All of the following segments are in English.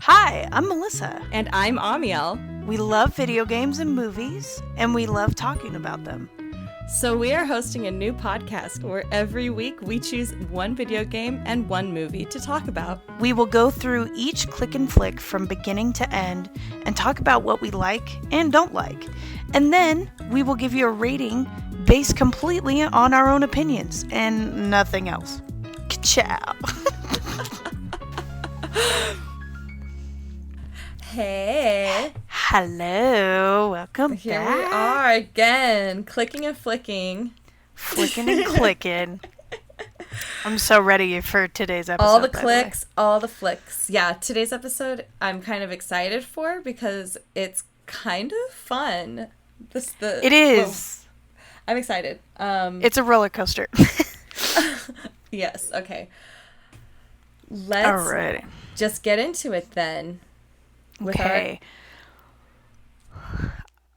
Hi, I'm Melissa. And I'm Ammiel. We love video games and movies, and we love talking about them. So we are hosting a new podcast where every week we choose one video game and one movie to talk about. We will go through each click and flick from beginning to end and talk about what we like and don't like. And then we will give you a rating based completely on our own opinions and nothing else. Ciao. Hey. Hello. Welcome Here back. we are again, clicking and flicking. Flicking and clicking. I'm so ready for today's episode. All the clicks, all the flicks. Yeah, today's episode I'm kind of excited for because it's kind of fun. It is. Well, I'm excited. It's a roller coaster. Yes, okay. Let's just get into it then. Okay.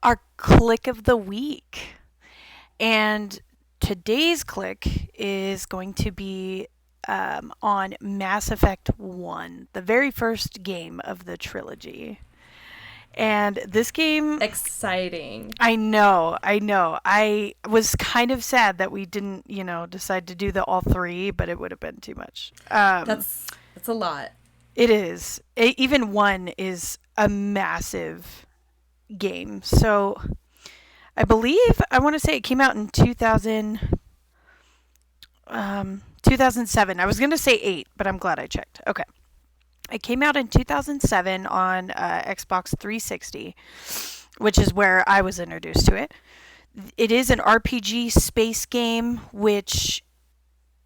Our click of the week. And today's click is going to be on Mass Effect 1, the very first game of the trilogy. And this game... Exciting. I know. I was kind of sad that we didn't, decide to do the all three, but it would have been too much. That's a lot. It is. Even one is a massive game. So I want to say it came out in 2007. I was going to say 8, but I'm glad I checked. Okay. It came out in 2007 on Xbox 360, which is where I was introduced to it. It is an RPG space game, which,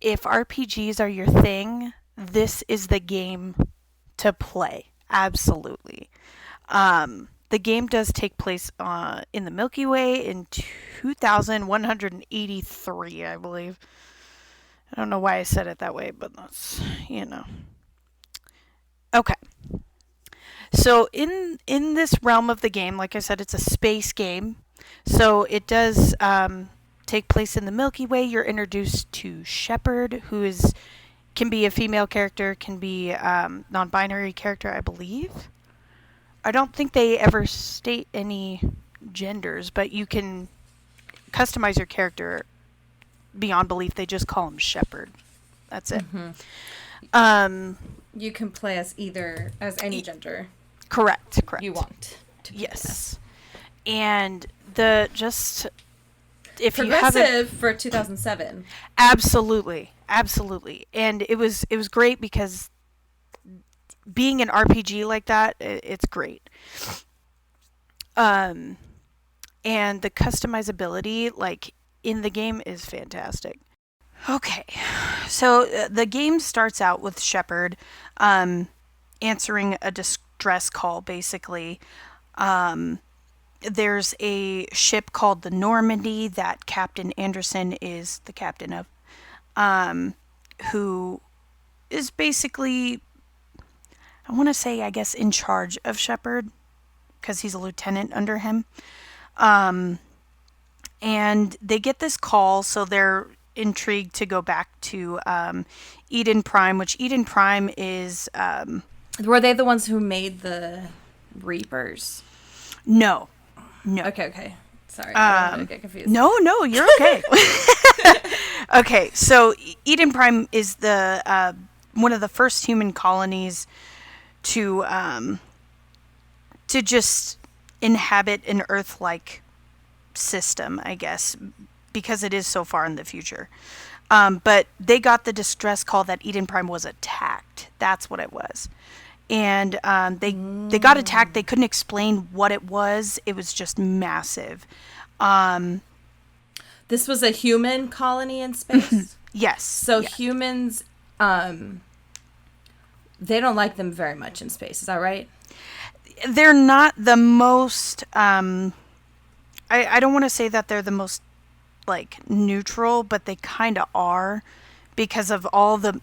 if RPGs are your thing, this is the game to play. Absolutely. The game does take place in the Milky Way in 2183, I believe. I don't know why I said it that way, but that's, Okay. So in this realm of the game, like I said, it's a space game. So it does take place in the Milky Way. You're introduced to Shepard, who can be a female character, can be non-binary character, I believe. I don't think they ever state any genders, but you can customize your character beyond belief. They just call him Shepard. That's it. Mm-hmm. You can play as any gender. Correct. You want to be. Yes. And if you progressive for 2007. Absolutely. And it was great because being an RPG like that, it's great. And the customizability, like, in the game is fantastic. Okay, so the game starts out with Shepard answering a distress call, basically. There's a ship called the Normandy that Captain Anderson is the captain of, who is basically, I want to say, I guess, in charge of Shepard, because he's a lieutenant under him. And they get this call, so they're intrigued to go back to Eden Prime, which Eden Prime is... Were they the ones who made the Reapers? No. Okay. Sorry, I don't get confused. No, you're okay. Okay, so Eden Prime is the one of the first human colonies to just inhabit an Earth-like system, I guess, because it is so far in the future. But they got the distress call that Eden Prime was attacked. That's what it was. And they got attacked. They couldn't explain what it was. It was just massive. This was a human colony in space? Yes. So humans, they don't like them very much in space. Is that right? They're not the most... I don't want to say that they're the most, like, neutral, but they kind of are. Because of all the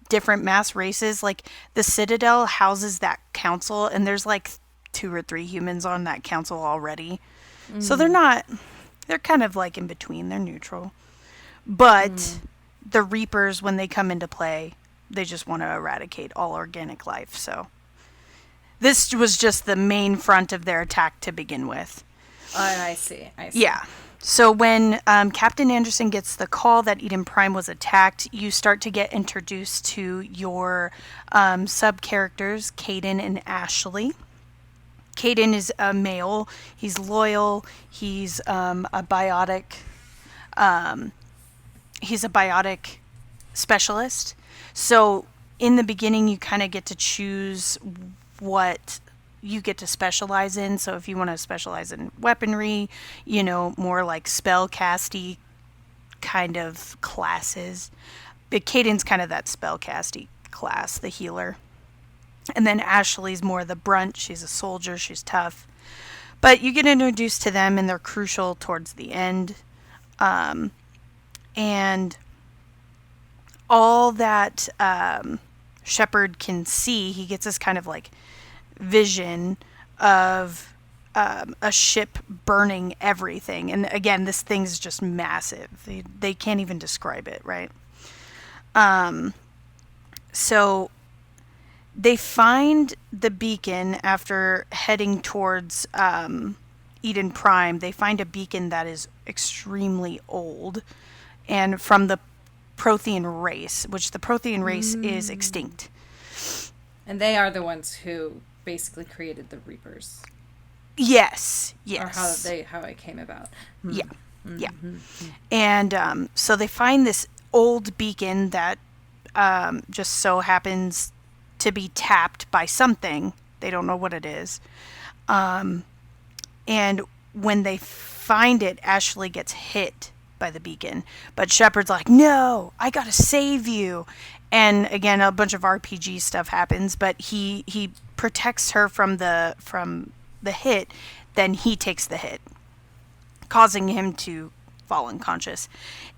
different mass races. Like, the Citadel houses that council, and there's like 2 or 3 humans on that council already. So they're not They're kind of like in between. They're neutral. But the Reapers, when they come into play, they just want to eradicate all organic life. So this was just the main front of their attack to begin with. I see. I see. Yeah. So when Captain Anderson gets the call that Eden Prime was attacked, you start to get introduced to your sub characters, Caden and Ashley. Caden is a male. He's loyal. He's a biotic. He's a biotic specialist. So in the beginning, you kind of get to choose what you get to specialize in. So if you want to specialize in weaponry, more like spell casty kind of classes. But Caden's kind of that spell casty class, the healer. And then Ashley's more the brunt. She's a soldier. She's tough. But you get introduced to them, and they're crucial towards the end. And all that Shepard can see, he gets this kind of like vision of a ship burning everything. And again, this thing's just massive. They can't even describe it, right? So they find the beacon after heading towards Eden Prime. They find a beacon that is extremely old and from the Prothean race, which the Prothean race is extinct. And they are the ones who basically created the Reapers. Yes. Or how it came about. Yeah. Yeah. And so they find this old beacon that just so happens to be tapped by something. They don't know what it is. And when they find it, Ashley gets hit by the beacon. But Shepard's like, no, I gotta save you. And again, a bunch of RPG stuff happens, but he protects her from the hit. Then he takes the hit, causing him to fall unconscious.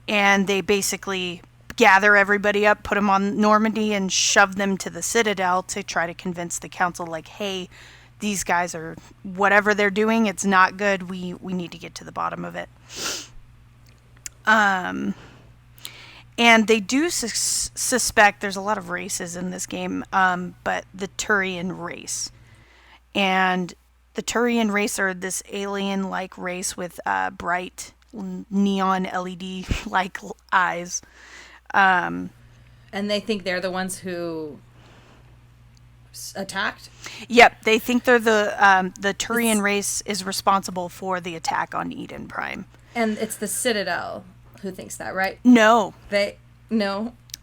And they basically gather everybody up, put them on Normandy, and shove them to the Citadel to try to convince the council, like, hey, these guys are, whatever they're doing, it's not good. We need to get to the bottom of it. And they do suspect there's a lot of races in this game, but the Turian race. And the Turian race are this alien-like race with bright neon LED-like eyes. And they think they're the ones who attacked? Yep, they think they're the Turian race is responsible for the attack on Eden Prime. And it's the Citadel who thinks that, right? No.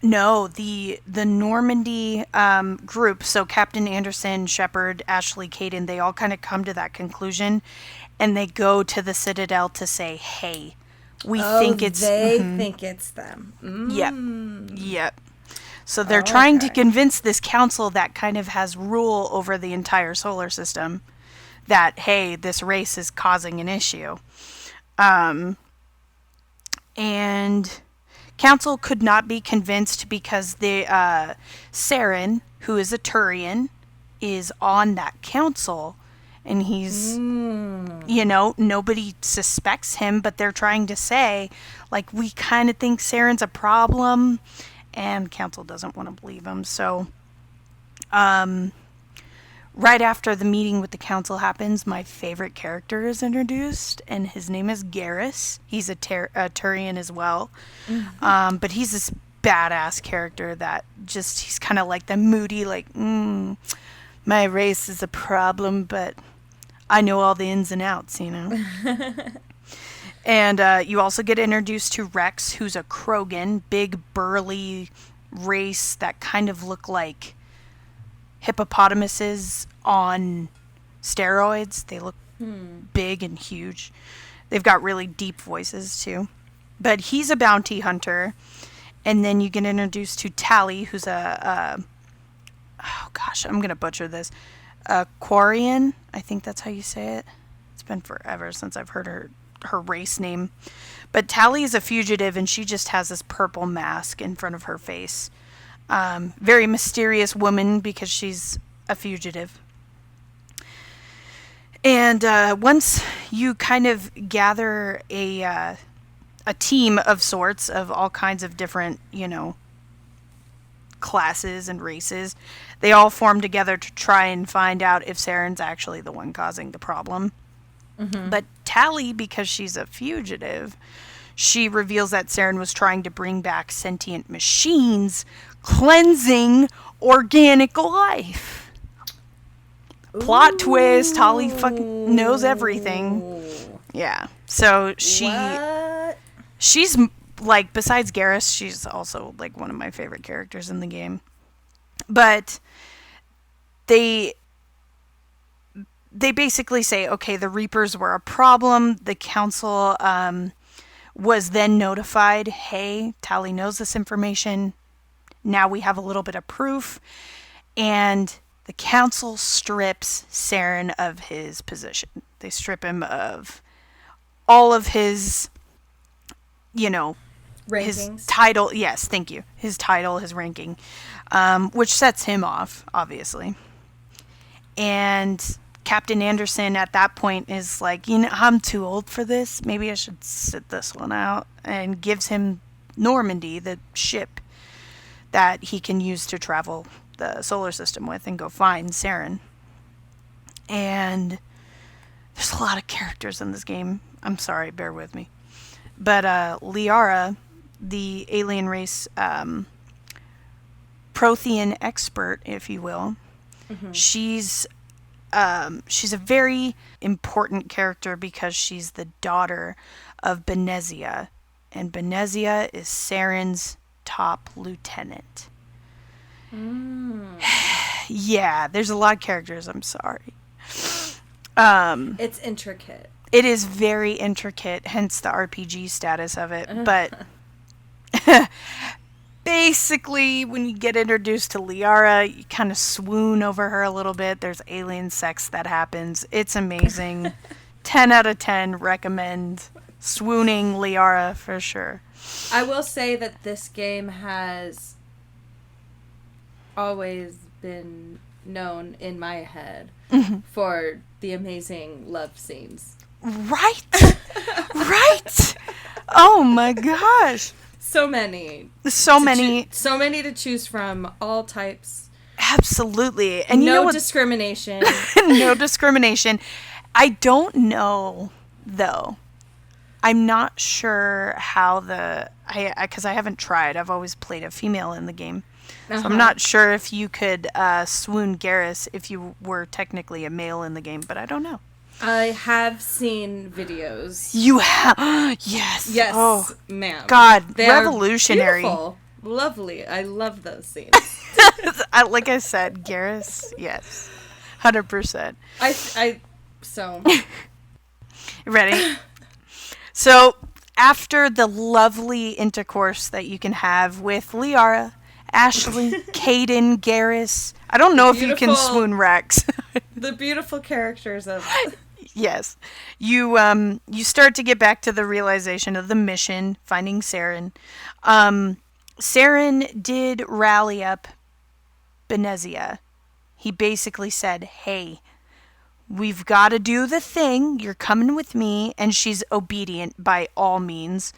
No, the Normandy group, so Captain Anderson, Shepard, Ashley, Caden, they all kind of come to that conclusion, and they go to the Citadel to say, hey, we think it's... They think it's them. Yep. So they're trying to convince this council that kind of has rule over the entire solar system that, hey, this race is causing an issue. And council could not be convinced because the Saren, who is a Turian, is on that council, and he's, nobody suspects him, but they're trying to say, like, we kind of think Saren's a problem, and council doesn't want to believe him. So, right after the meeting with the council happens, my favorite character is introduced, and his name is Garrus. He's a Turian as well. But he's this badass character that just, he's kind of like the moody, like, my race is a problem, but I know all the ins and outs, And you also get introduced to Rex, who's a Krogan, big, burly race that kind of look like hippopotamuses on steroids. They look big and huge. They've got really deep voices too. But he's a bounty hunter. And then you get introduced to Tally, who's oh gosh, I'm going to butcher this. Quarian, I think that's how you say it. It's been forever since I've heard her race name. But Tally is a fugitive, and she just has this purple mask in front of her face. Very mysterious woman because she's a fugitive. And once you kind of gather a team of sorts of all kinds of different, classes and races, they all form together to try and find out if Saren's actually the one causing the problem. But Tally, because she's a fugitive, she reveals that Saren was trying to bring back sentient machines, cleansing organic life. Plot twist, Tally fucking knows everything. Ooh. Yeah. So What? she's like, besides Garrus, she's also like one of my favorite characters in the game. But they basically say, okay, the Reapers were a problem. The council was then notified, hey, Tally knows this information. Now we have a little bit of proof. And the council strips Saren of his position. They strip him of all of his, his Rankings. title. Yes, thank you. His title, his ranking, which sets him off, obviously. And Captain Anderson at that point is like, I'm too old for this. Maybe I should sit this one out, and gives him Normandy, the ship that he can use to travel the solar system with and go find Saren. And there's a lot of characters in this game. I'm sorry, bear with me. But Liara, the alien race Prothean expert, if you will, she's a very important character because she's the daughter of Benezia, and Benezia is Saren's top lieutenant. Yeah, there's a lot of characters. I'm sorry. It's intricate. It is very intricate, hence the RPG status of it. But basically, when you get introduced to Liara, you kind of swoon over her a little bit. There's alien sex that happens. It's amazing. 10 out of 10 recommend swooning Liara for sure. I will say that this game has always been known in my head for the amazing love scenes. Right? Right? Oh my gosh. So many. So many. So many to choose from, all types. Absolutely. And you know No what? discrimination. No discrimination. I don't know, though. I'm not sure how because I haven't tried. I've always played a female in the game. So I'm not sure if you could swoon Garrus if you were technically a male in the game, but I don't know. I have seen videos. You have? Yes. Yes, Oh, ma'am. God. They are Revolutionary. beautiful. Lovely. I love those scenes. Like I said, Garrus, yes. 100%. So. Ready? So, after the lovely intercourse that you can have with Liara, Ashley, Caden, Garrus, I don't know if you can swoon Rex. The beautiful characters of... Yes. You start to get back to the realization of the mission, finding Saren. Saren did rally up Benezia. He basically said, hey, we've got to do the thing. You're coming with me. And she's obedient by all means.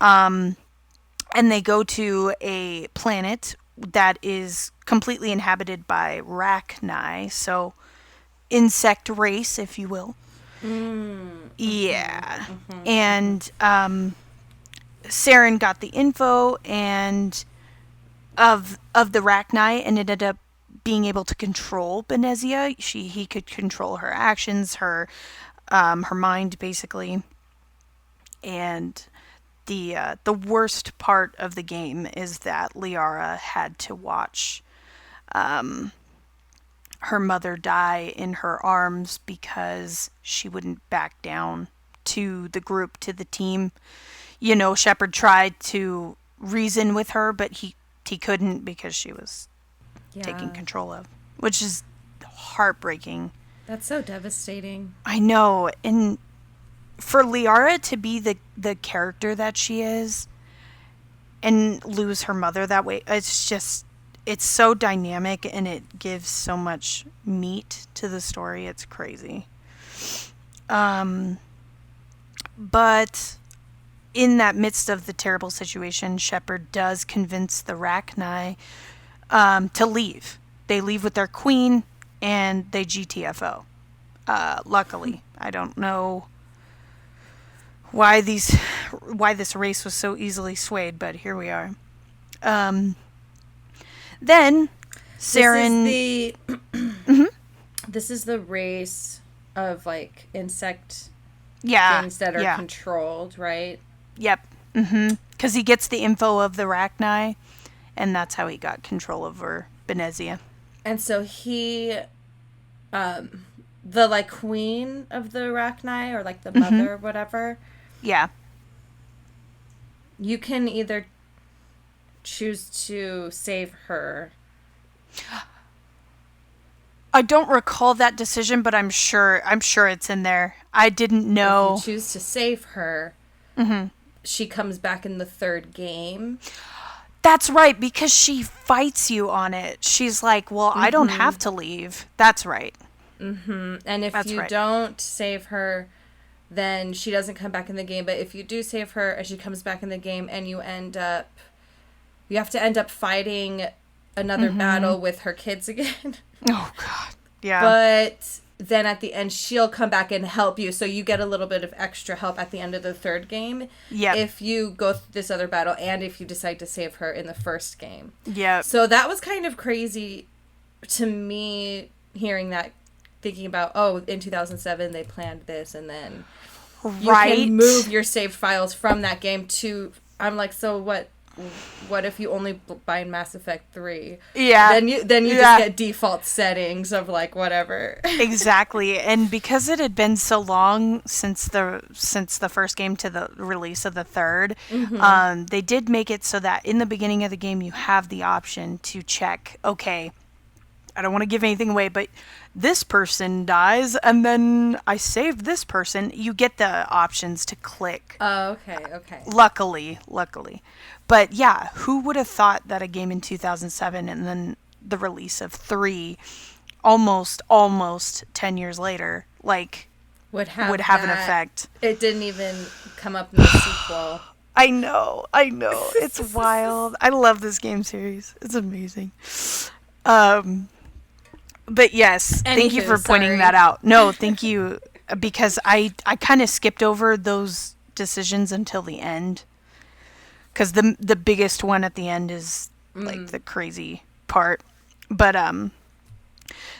And they go to a planet that is completely inhabited by Rachni. So, insect race, if you will. Yeah. And Saren got the info and of the Rachni and ended up being able to control Benezia. He could control her actions, her mind, basically. And the worst part of the game is that Liara had to watch her mother die in her arms because she wouldn't back down to the group, to the team. Shepard tried to reason with her, but he couldn't because she was taken control of, which is heartbreaking. That's so devastating. I know. And for Liara to be the character that she is and lose her mother that way, it's so dynamic and it gives so much meat to the story. It's crazy. But in that midst of the terrible situation, Shepard does convince the Rachni to leave. They leave with their queen and they GTFO. Luckily, I don't know why this race was so easily swayed, but here we are. Then Saren. This is the race of like insect Yeah. things that are controlled, right? Yep. Because he gets the info of the Rachni, and that's how he got control over Benezia. And so he, the like queen of the Rachni, or like the mother, whatever. Yeah. You can either choose to save her. I don't recall that decision, but I'm sure it's in there. I didn't know. If you choose to save her, she comes back in the third game. That's right, because she fights you on it. She's like, well, I don't have to leave. That's right. And if you don't save her, then she doesn't come back in the game. But if you do save her and she comes back in the game and you have to end up fighting another battle with her kids again. Oh, God. Yeah. But then at the end, she'll come back and help you. So you get a little bit of extra help at the end of the third game. Yeah. If you go through this other battle and if you decide to save her in the first game. Yeah. So that was kind of crazy to me hearing that, thinking about, oh, in 2007 they planned this, and then you can move your saved files from that game to, I'm like, so what if you only buy Mass Effect 3? Yeah. Then you just get default settings of like whatever. Exactly. And because it had been so long since the first game to the release of the third, they did make it so that in the beginning of the game you have the option to check, okay, I don't want to give anything away, but this person dies and then I saved this person. You get the options to click. Oh, okay. Luckily. But yeah, who would have thought that a game in 2007 and then the release of 3 almost 10 years later, like, would have an effect. It didn't even come up in the sequel. I know. It's wild. I love this game series. It's amazing. But yes, thank you for pointing that out. No, thank you, because I kind of skipped over those decisions until the end. Because the biggest one at the end is like the crazy part. But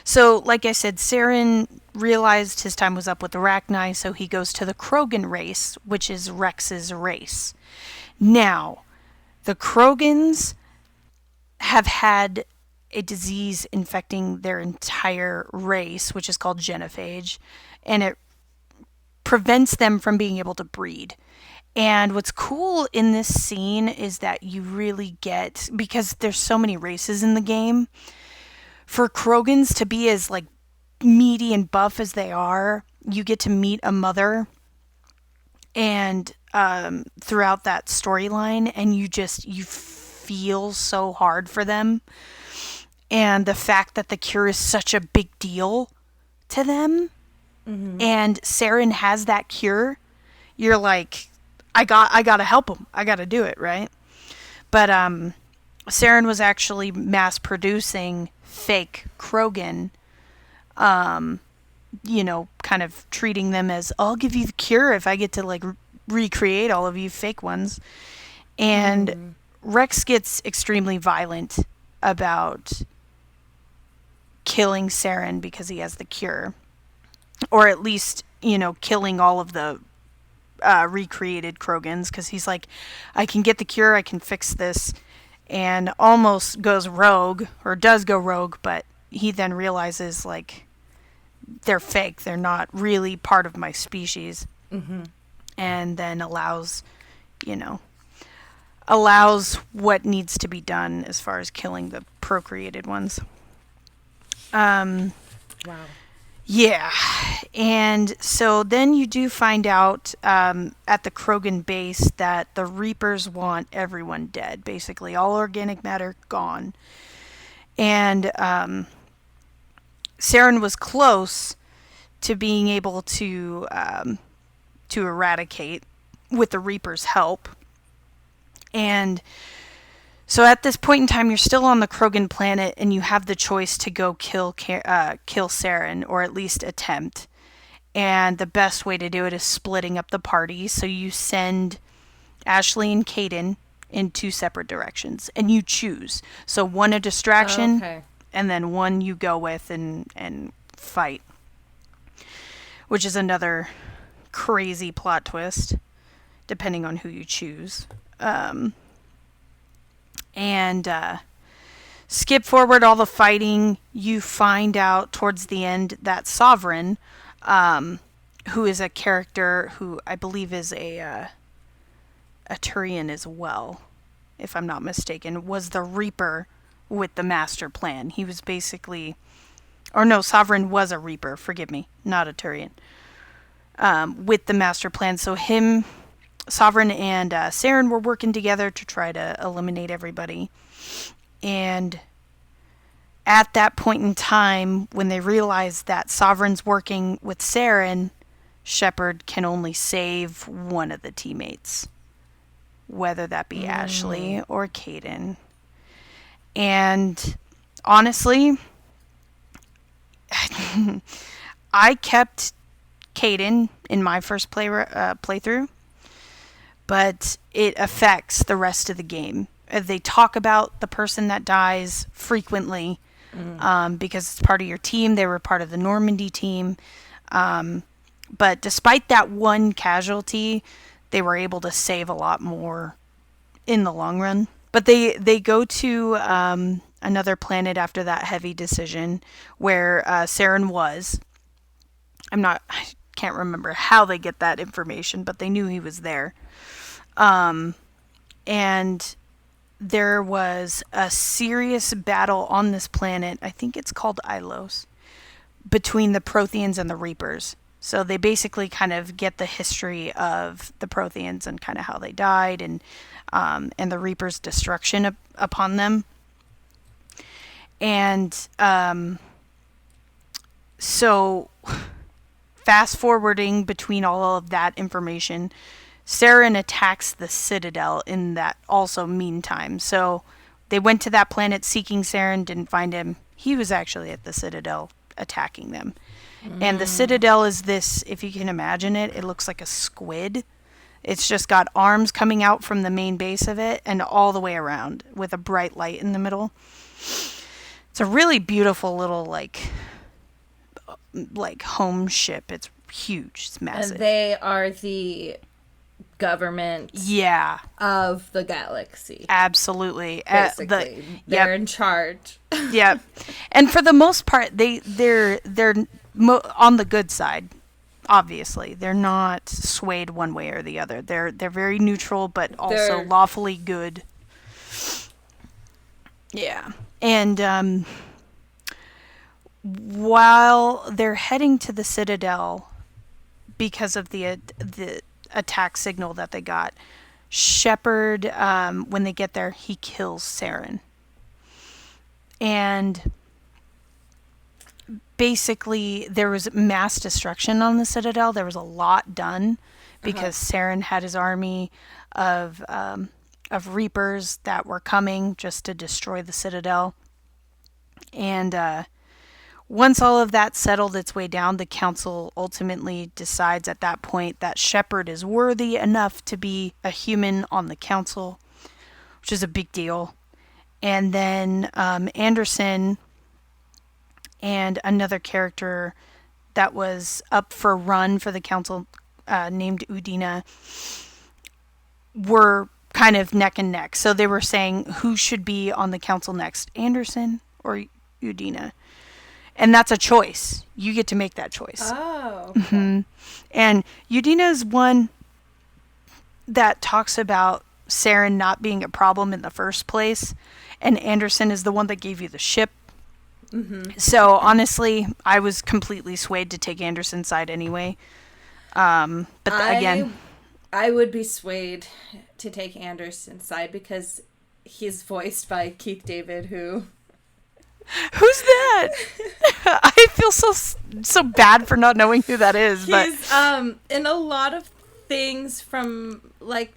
so like I said, Saren realized his time was up with the Rachni, so he goes to the Krogan race, which is Rex's race. Now, the Krogans have had a disease infecting their entire race, which is called genophage, and it prevents them from being able to breed. And what's cool in this scene is that you really get, because there's so many races in the game, for Krogans to be as like meaty and buff as they are, you get to meet a mother and throughout that storyline, and you feel so hard for them. And the fact that the cure is such a big deal to them, and Saren has that cure, you're like, I gotta help him. I gotta do it, right? But Saren was actually mass producing fake Krogan, kind of treating them as, I'll give you the cure if I get to like recreate all of you fake ones. And Rex gets extremely violent about killing Saren because he has the cure, or at least killing all of the recreated Krogans, because he's like, I can get the cure, I can fix this, and almost goes rogue, or does go rogue, but he then realizes like they're fake, they're not really part of my species, and then allows what needs to be done as far as killing the procreated ones. Wow. Yeah. And so then you do find out at the Krogan base that the Reapers want everyone dead. Basically, all organic matter gone. And Saren was close to being able to eradicate with the Reaper's help. And so at this point in time, you're still on the Krogan planet, and you have the choice to go kill Saren, or at least attempt. And the best way to do it is splitting up the party. So you send Ashley and Caden in two separate directions, and you choose. So one a distraction, and then one you go with and fight, which is another crazy plot twist, depending on who you choose. And skip forward all the fighting. You find out towards the end that Sovereign, who is a character who I believe is a Turian as well, if I'm not mistaken, was the Reaper with the master plan. He was basically, or no, Sovereign was a Reaper, forgive me, not a Turian, with the master plan. So him, Sovereign, and Saren were working together to try to eliminate everybody. And at that point in time, when they realized that Sovereign's working with Saren, Shepard can only save one of the teammates, whether that be Ashley or Caden. And honestly, I kept Caden in my first playthrough, but it affects the rest of the game. They talk about the person that dies frequently, because it's part of your team. They were part of the Normandy team. But despite that one casualty, they were able to save a lot more in the long run. But they go to another planet after that heavy decision where Saren was. I can't remember how they get that information, but they knew he was there. And there was a serious battle on this planet, I think it's called Ilos, between the Protheans and the Reapers. So they basically kind of get the history of the Protheans and kind of how they died, and the Reapers' destruction upon them. And so fast forwarding between all of that information, Saren attacks the Citadel in that also meantime. So they went to that planet seeking Saren, didn't find him. He was actually at the Citadel attacking them. And the Citadel is this, if you can imagine it, it looks like a squid. It's just got arms coming out from the main base of it and all the way around with a bright light in the middle. It's a really beautiful little like home ship. It's huge. It's massive. And they are the government of the galaxy. Absolutely. Basically. They're in charge. Yep. And for the most part, they're on the good side. Obviously, they're not swayed one way or the other. They're very neutral, but also lawfully good. Yeah. And while they're heading to the Citadel because of the attack signal that they got, Shepard, when they get there, he kills Saren. And basically, there was mass destruction on the Citadel. There was a lot done because Saren had his army of Reapers that were coming just to destroy the Citadel. And once all of that settled its way down, the Council ultimately decides at that point that Shepard is worthy enough to be a human on the Council, which is a big deal. And then Anderson and another character that was up for run for the Council, named Udina, were kind of neck and neck. So they were saying who should be on the Council next, Anderson or Udina. And that's a choice. You get to make that choice. Oh. Okay. Mm-hmm. And Udina is one that talks about Saren not being a problem in the first place. And Anderson is the one that gave you the ship. Mm-hmm. So honestly, I was completely swayed to take Anderson's side anyway. But again, I would be swayed to take Anderson's side because he's voiced by Keith David, who Who's that? I feel so bad for not knowing who that is. He's in a lot of things from like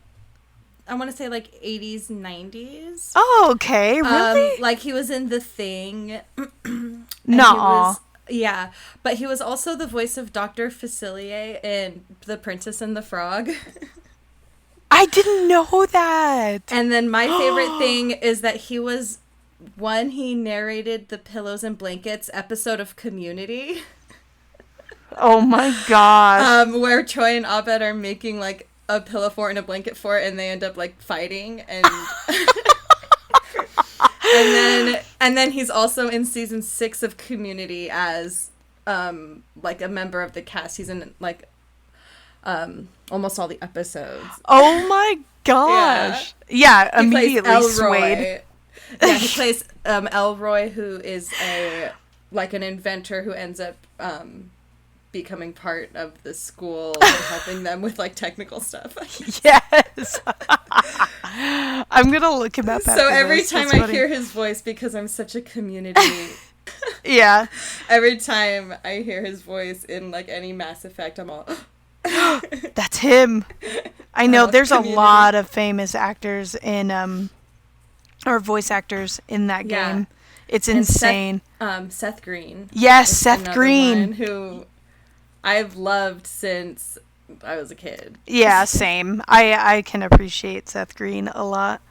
I want to say like 80s, 90s. Oh, okay. Really? Like he was in The Thing. Nuh-uh. Yeah, but he was also the voice of Dr. Facilier in The Princess and the Frog. I didn't know that. And then my favorite thing is that he narrated the Pillows and Blankets episode of Community. Oh my gosh. Where Troy and Abed are making like a pillow fort and a blanket fort, and they end up like fighting, and and then he's also in season 6 of Community as like a member of the cast. He's in like almost all the episodes. Oh my gosh. Yeah, immediately swayed. Yeah, he plays Elroy, who is an inventor who ends up becoming part of the school and helping them with like technical stuff. Yes. I'm gonna look him up. So every time I hear his voice, because I'm such a Community yeah, every time I hear his voice in like any Mass Effect, I'm all that's him. I know there's Community. A lot of famous actors in or voice actors in that game. It's insane. Seth Green. Yes, Seth Green, who I've loved since I was a kid. Yeah, same. I can appreciate Seth Green a lot.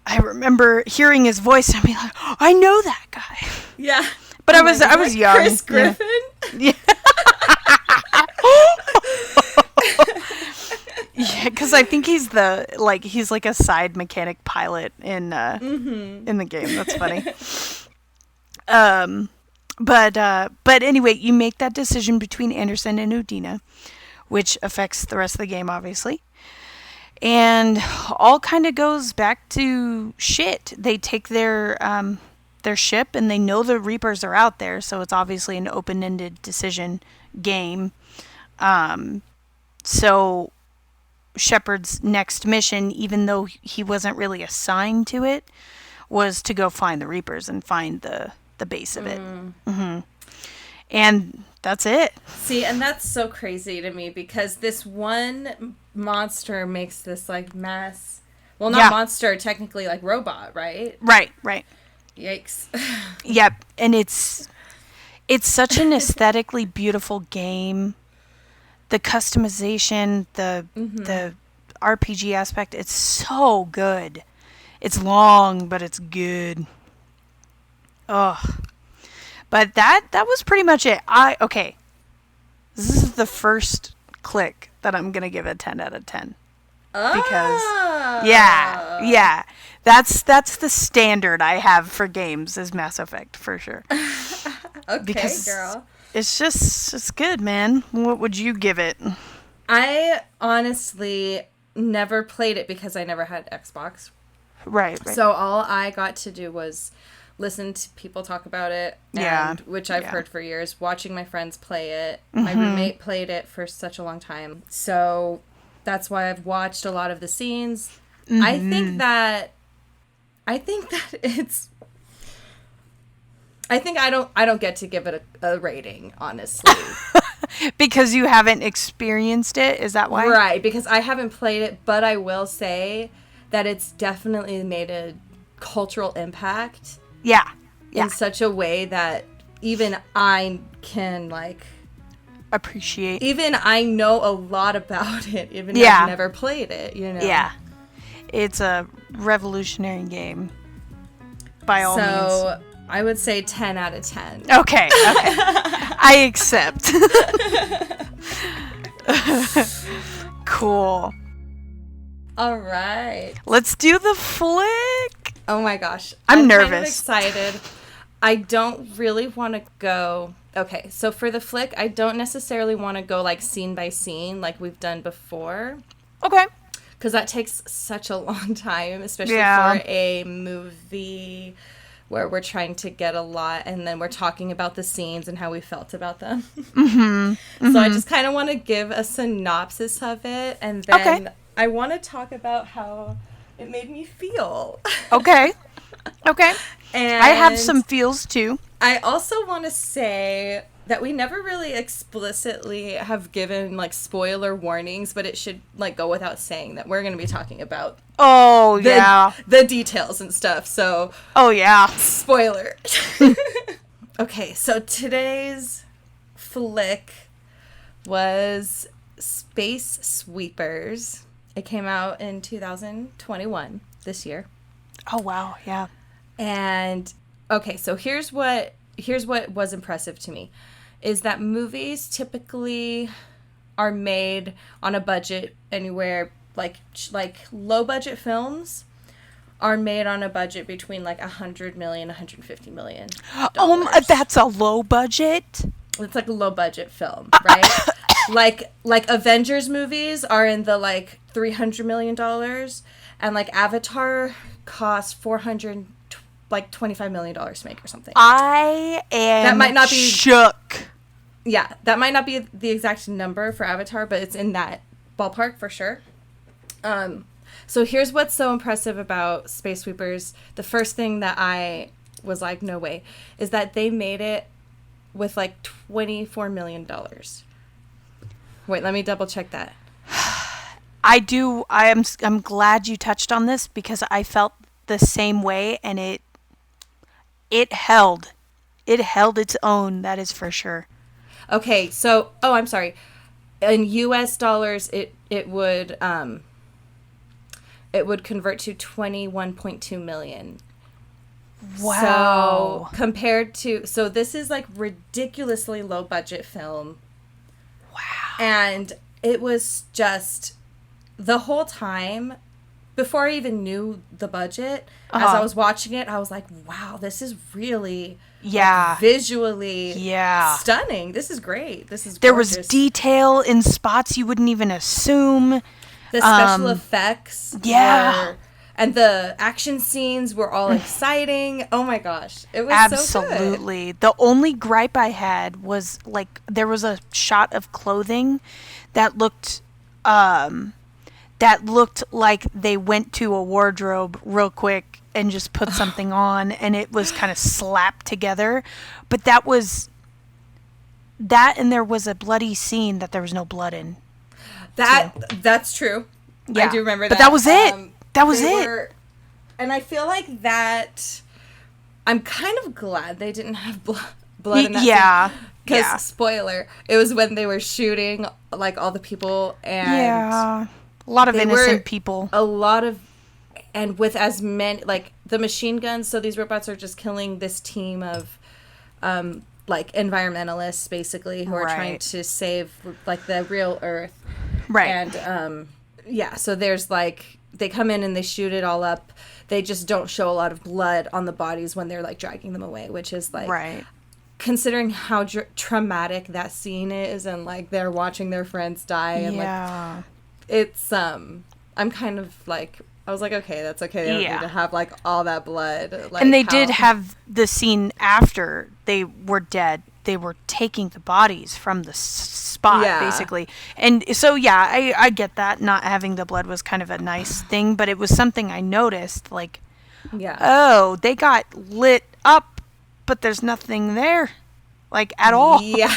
I remember hearing his voice and being like, oh, I know that guy. Yeah. But I was young. Chris Griffin? Yeah. Yeah, because I think he's like a side mechanic pilot in the game. That's funny. But anyway, you make that decision between Anderson and Udina, which affects the rest of the game, obviously. And all kind of goes back to shit. They take their ship, and they know the Reapers are out there, so it's obviously an open-ended decision game. So Shepard's next mission, even though he wasn't really assigned to it, was to go find the Reapers and find the base of it. Mm-hmm. And that's it. See, and that's so crazy to me, because this one monster makes this like mass, well, not monster, technically like robot, right? Right. Yikes. Yep. And it's such an aesthetically beautiful game. The customization, the RPG aspect, it's so good. It's long, but it's good. Ugh. But that was pretty much it. Okay. This is the first click that I'm going to give a 10 out of 10. Because yeah. That's the standard I have for games is Mass Effect for sure. Okay, because girl. It's good, man. What would you give it? I honestly never played it because I never had Xbox. Right. So all I got to do was listen to people talk about it, which I've heard for years, watching my friends play it. Mm-hmm. My roommate played it for such a long time. So that's why I've watched a lot of the scenes. Mm-hmm. I think that it's I don't get to give it a rating, honestly. Because you haven't experienced it? Is that why? Right, because I haven't played it, but I will say that it's definitely made a cultural impact. Yeah. In such a way that even I can, like, appreciate. Even I know a lot about it, even though I've never played it, you know? Yeah. It's a revolutionary game, by all means. So, I would say 10 out of 10. Okay. I accept. Cool. All right. Let's do the flick. Oh my gosh. I'm nervous. Kind of excited. I don't really want to go. Okay, so for the flick, I don't necessarily want to go like scene by scene like we've done before. Okay. Because that takes such a long time, especially for a movie where we're trying to get a lot, and then we're talking about the scenes and how we felt about them. Mm-hmm. So I just kind of want to give a synopsis of it, and then I want to talk about how it made me feel. Okay. Okay. And I have some feels too. I also want to say that we never really explicitly have given like spoiler warnings, but it should like go without saying that we're going to be talking about the details and stuff. So spoiler. Okay, so today's flick was Space Sweepers. It came out in 2021, this year. Oh wow, yeah. And okay, so here's what was impressive to me is that movies typically are made on a budget anywhere like low budget films are made on a budget between like 100 million, 150 million. That's a low budget. It's like a low budget film, right? like Avengers movies are in the like $300 million, and like Avatar cost $425 million to make or something. I am that might not be shook. Yeah, that might not be the exact number for Avatar, but it's in that ballpark for sure. So here's what's so impressive about Space Sweepers. The first thing that I was like, no way, is that they made it with like $24 million. Wait, let me double check that. I'm glad you touched on this because I felt the same way, and it held its own, that is for sure. Okay, so I'm sorry. In US dollars it would convert to 21.2 million. Wow. So compared to this is like ridiculously low budget film. Wow. And it was just the whole time before I even knew the budget, as I was watching it, I was like, wow, this is really visually stunning. This is great. This is gorgeous. There was detail in spots you wouldn't even assume. The special effects and the action scenes were all exciting. Oh my gosh. It was absolutely so good. The only gripe I had was like there was a shot of clothing that looked like they went to a wardrobe real quick and just put something on, and it was kind of slapped together. But that, and there was a bloody scene that there was no blood in. That's true. Yeah. I do remember that. But that was it. That was it. And I feel like that I'm kind of glad they didn't have blood in that scene. Because, spoiler, it was when they were shooting, like, all the people, and... Yeah. A lot of innocent people. And with as many, like, the machine guns, so these robots are just killing this team of, like, environmentalists, basically, who are trying to save, like, the real Earth. Right. And, so there's, like, they come in and they shoot it all up. They just don't show a lot of blood on the bodies when they're, like, dragging them away, which is, like... Right. Considering how traumatic that scene is, and, like, they're watching their friends die, and, like... It's, I'm kind of, like... I was like, okay, that's okay. They don't need to have, like, all that blood. Like, and they did have the scene after they were dead. They were taking the bodies from the spot, basically. And so, I get that. Not having the blood was kind of a nice thing, but it was something I noticed. Like, oh, they got lit up, but there's nothing there. Like, at all. Yeah.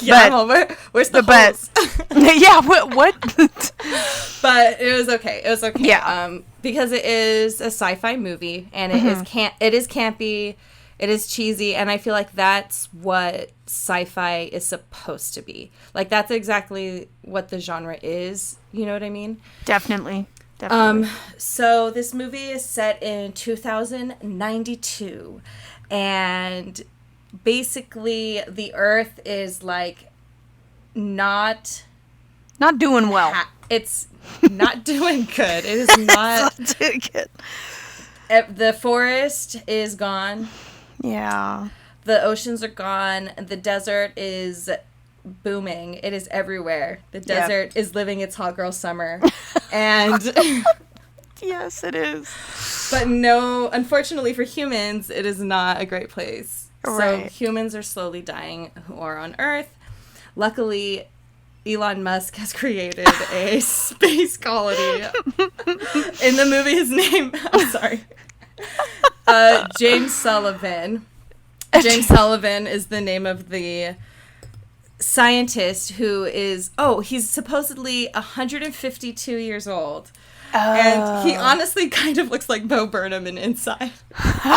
But, where's the holes? Yeah, what? But it was okay. It was okay. Yeah. Because it is a sci-fi movie, and it is campy, it is cheesy, and I feel like that's what sci-fi is supposed to be. Like, that's exactly what the genre is. You know what I mean? Definitely. So this movie is set in 2092, and basically the Earth is like not doing well. It's not doing good. It is not doing good. The forest is gone. Yeah. The oceans are gone. The desert is booming. It is everywhere. The desert is living its hot girl summer. And yes, it is. But no, unfortunately for humans, it is not a great place. Right. So humans are slowly dying who are on Earth. Luckily, Elon Musk has created a space colony. In the movie, his name... I'm sorry. James Sullivan. James Sullivan is the name of the scientist who is, he's supposedly 152 years old. And he honestly kind of looks like Bo Burnham in Inside. I'm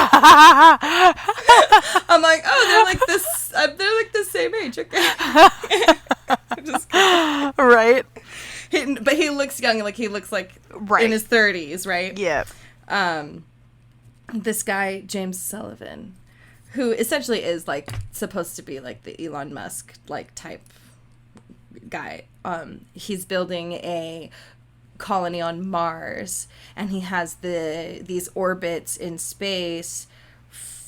like, they're like the same age, okay? I'm just kidding. Right. But he looks young, like he looks like in his 30s, right? Yeah. This guy, James Sullivan, who essentially is like supposed to be like the Elon Musk like type guy. He's building a colony on Mars, and he has these orbits in space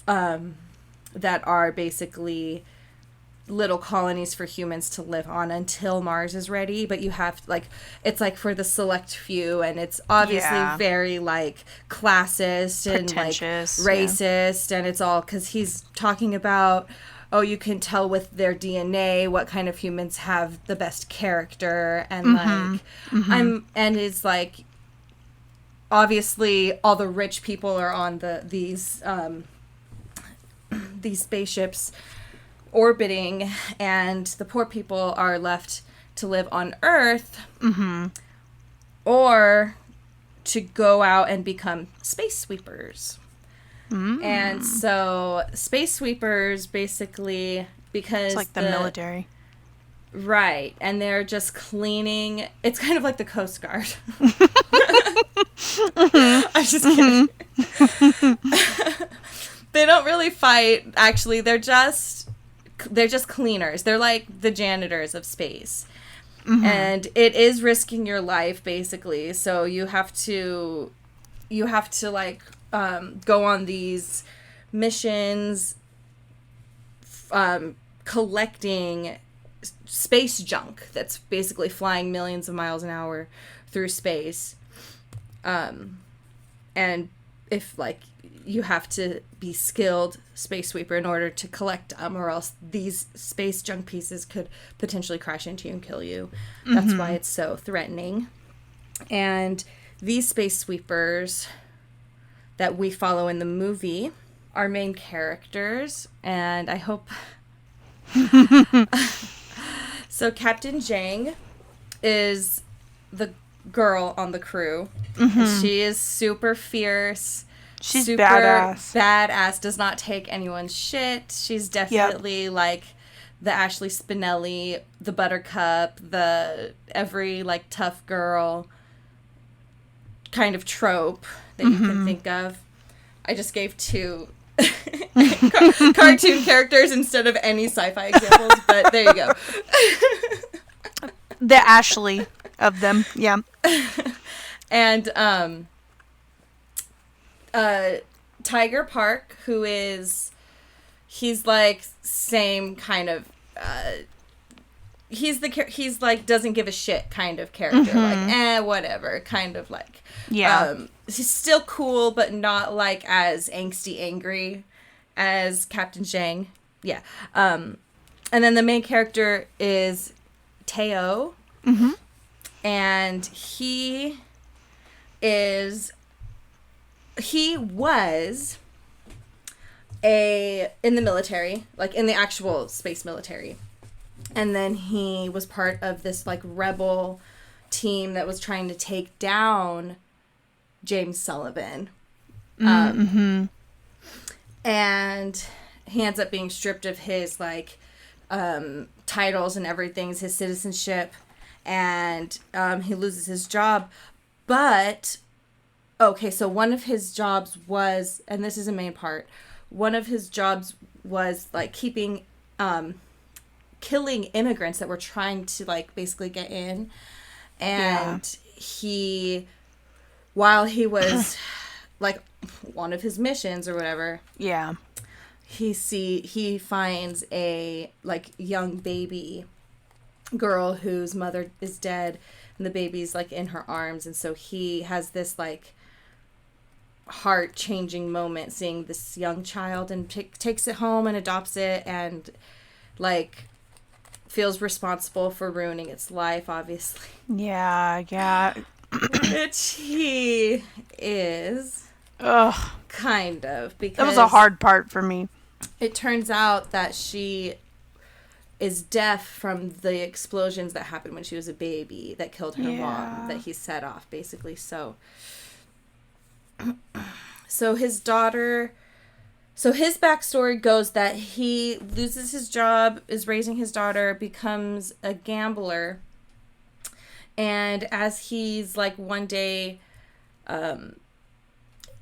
that are basically little colonies for humans to live on until Mars is ready. But you have it's like for the select few, and it's obviously very like classist and like racist, and it's all because he's talking about you can tell with their DNA what kind of humans have the best character, and and it's like obviously all the rich people are on these spaceships orbiting, and the poor people are left to live on Earth, or to go out and become space sweepers. And so space sweepers basically, because it's like the military, right, and they're just cleaning. It's kind of like the Coast Guard. I'm just kidding. They don't really fight, actually. They're just cleaners. They're like the janitors of space. And it is risking your life, basically. So you have to like go on these missions, collecting space junk that's basically flying millions of miles an hour through space. And if like you have to be skilled space sweeper in order to collect them, or else these space junk pieces could potentially crash into you and kill you. That's why it's so threatening. And these space sweepers that we follow in the movie are main characters, and I hope so Captain Zhang is the girl on the crew. And she is super fierce. She's super badass. Does not take anyone's shit. She's definitely like the Ashley Spinelli, the Buttercup, the every like tough girl kind of trope that you can think of. I just gave two cartoon characters instead of any sci-fi examples, but there you go. The Ashley of them, yeah. And Tiger Park, who is, he's like same kind of, he's like doesn't give a shit kind of character, like whatever, kind of like, he's still cool but not like as angsty angry as Captain Zhang. And then the main character is Teo, and he was in the military, like in the actual space military. And then he was part of this like rebel team that was trying to take down James Sullivan. And he ends up being stripped of his like titles and everything, his citizenship, and he loses his job. But okay, so one of his jobs was, and this is a main part, one of his jobs was like killing immigrants that were trying to like basically get in. And he, while he was like one of his missions or whatever, he finds a like young baby girl whose mother is dead, and the baby's like in her arms, and so he has this like heart-changing moment seeing this young child, and takes it home and adopts it, and like feels responsible for ruining its life, obviously. Which he is. Kind of, because that was a hard part for me. It turns out that she is deaf from the explosions that happened when she was a baby that killed her mom, that he set off, basically. So his daughter... So his backstory goes that he loses his job, is raising his daughter, becomes a gambler. And as he's like one day,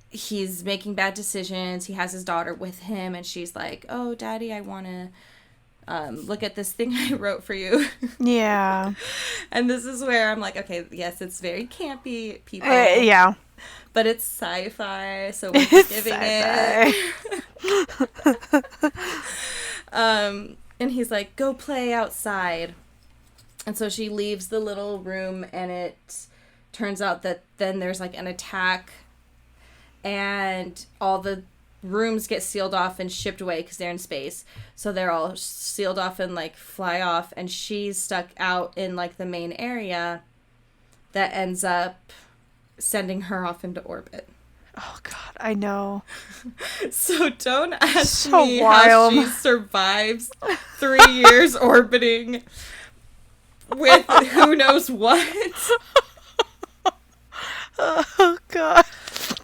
he's making bad decisions. He has his daughter with him and she's like, "Oh, Daddy, I want to look at this thing I wrote for you." Yeah. And this is where I'm like, okay, yes, it's very campy, people. Yeah. But it's sci-fi, so we're forgiving it. And he's like, "Go play outside." And so she leaves the little room, and it turns out that then there's like an attack, and all the rooms get sealed off and shipped away because they're in space. So they're all sealed off and like fly off, and she's stuck out in like the main area that ends up sending her off into orbit. Oh God, I know. So don't ask me how she survives 3 years orbiting with who knows what. Oh God.